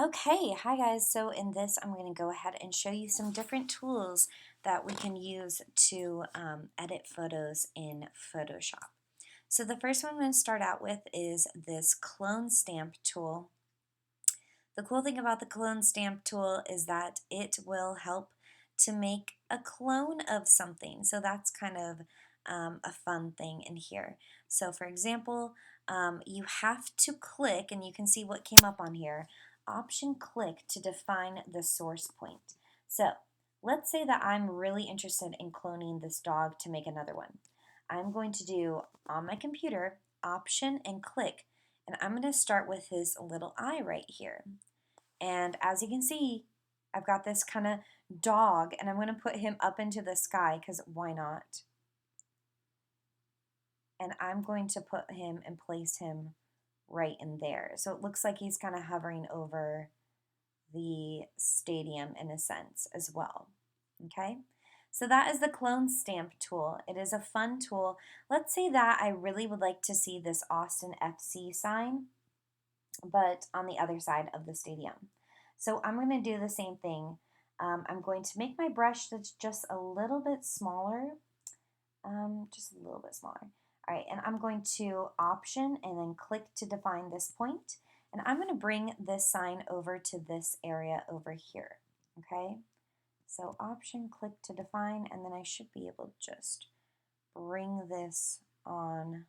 Okay, hi guys. So in this, I'm going to go ahead and show you some different tools that we can use to edit photos in Photoshop. So the first one I'm going to start out with is this clone stamp tool. The cool thing about the clone stamp tool is that it will help to make a clone of something. So that's kind of a fun thing in here. So for example, you have to click, and you can see what came up on here, Option click to define the source point. So let's say that I'm really interested in cloning this dog to make another one. I'm going to do on my computer, Option and click, and I'm going to start with his little eye right here. And as you can see, I've got this kind of dog, and I'm going to put him up into the sky because why not? And I'm going to put him and place him right in there. So it looks like he's kind of hovering over the stadium in a sense as well. Okay? So that is the clone stamp tool. It is a fun tool. Let's say that I really would like to see this Austin FC sign, but on the other side of the stadium. So I'm going to do the same thing. I'm going to make my brush that's just a little bit smaller, just a little bit smaller. All right, and I'm going to Option and then click to define this point. And I'm going to bring this sign over to this area over here, okay? So Option, click to define, and then I should be able to just bring this on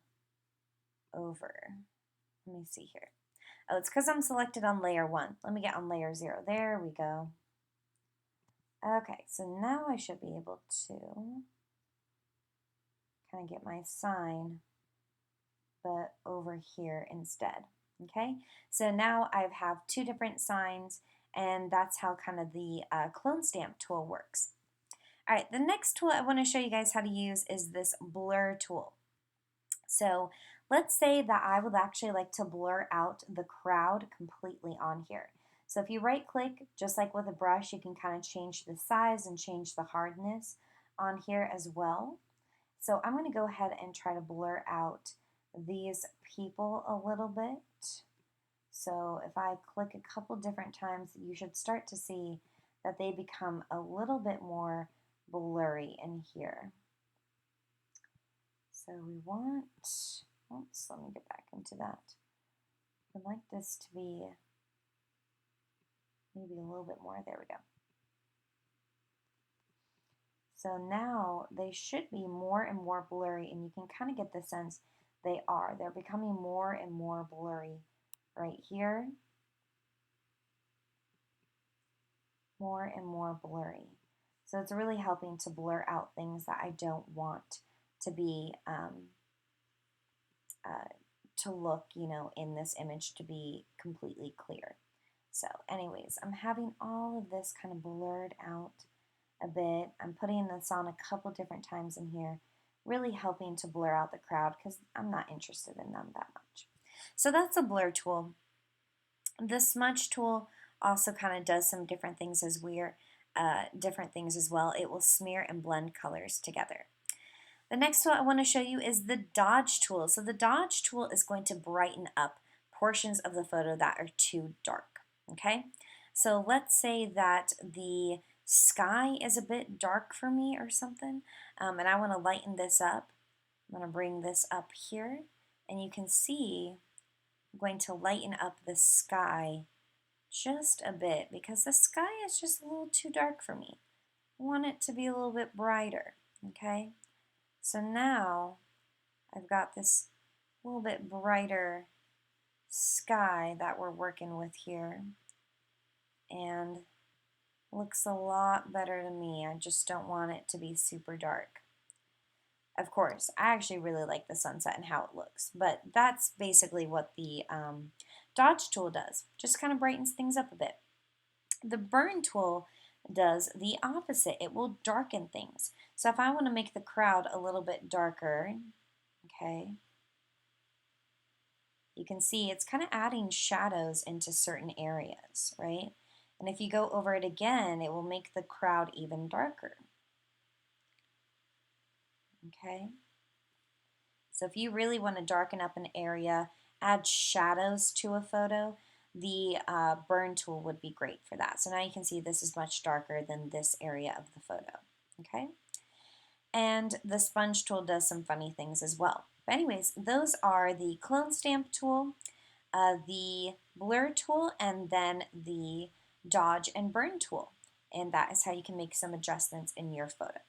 over. Let me see here. Oh, it's because I'm selected on layer 1. Let me get on layer 0. There we go. Okay, so now I should be able to kind of get my sign, but over here instead. Okay, so now I have two different signs, and that's how kind of the clone stamp tool works. All right, the next tool I want to show you guys how to use is this blur tool. So let's say that I would actually like to blur out the crowd completely on here. So if you right click, just like with a brush, you can kind of change the size and change the hardness on here as well. So I'm going to go ahead and try to blur out these people a little bit. So if I click a couple different times, you should start to see that they become a little bit more blurry in here. So we want, oops, let me get back into that. I'd like this to be maybe a little bit more. There we go. So now they should be more and more blurry, and you can kind of get the sense they are. They're becoming more and more blurry right here. More and more blurry. So it's really helping to blur out things that I don't want to be to look, in this image to be completely clear. So anyways, I'm having all of this kind of blurred out a bit. I'm putting this on a couple different times in here, really helping to blur out the crowd because I'm not interested in them that much. So that's a blur tool. The smudge tool also kind of does some different things as well. It will smear and blend colors together. The next tool I want to show you is the dodge tool. So the dodge tool is going to brighten up portions of the photo that are too dark. Okay, so let's say that the sky is a bit dark for me or something, and I want to lighten this up. I'm going to bring this up here, and you can see I'm going to lighten up the sky just a bit because the sky is just a little too dark for me. I want it to be a little bit brighter, okay? So now I've got this little bit brighter sky that we're working with here, and looks a lot better to me. I just don't want it to be super dark. Of course, I actually really like the sunset and how it looks, but that's basically what the dodge tool does. Just kind of brightens things up a bit. The burn tool does the opposite. It will darken things. So if I want to make the crowd a little bit darker, okay, you can see it's kind of adding shadows into certain areas, right? And if you go over it again, it will make the crowd even darker. Okay? So if you really want to darken up an area, add shadows to a photo, the burn tool would be great for that. So now you can see this is much darker than this area of the photo, okay? And the sponge tool does some funny things as well. But anyways, those are the clone stamp tool, the blur tool, and then the dodge and burn tool. And that is how you can make some adjustments in your photo.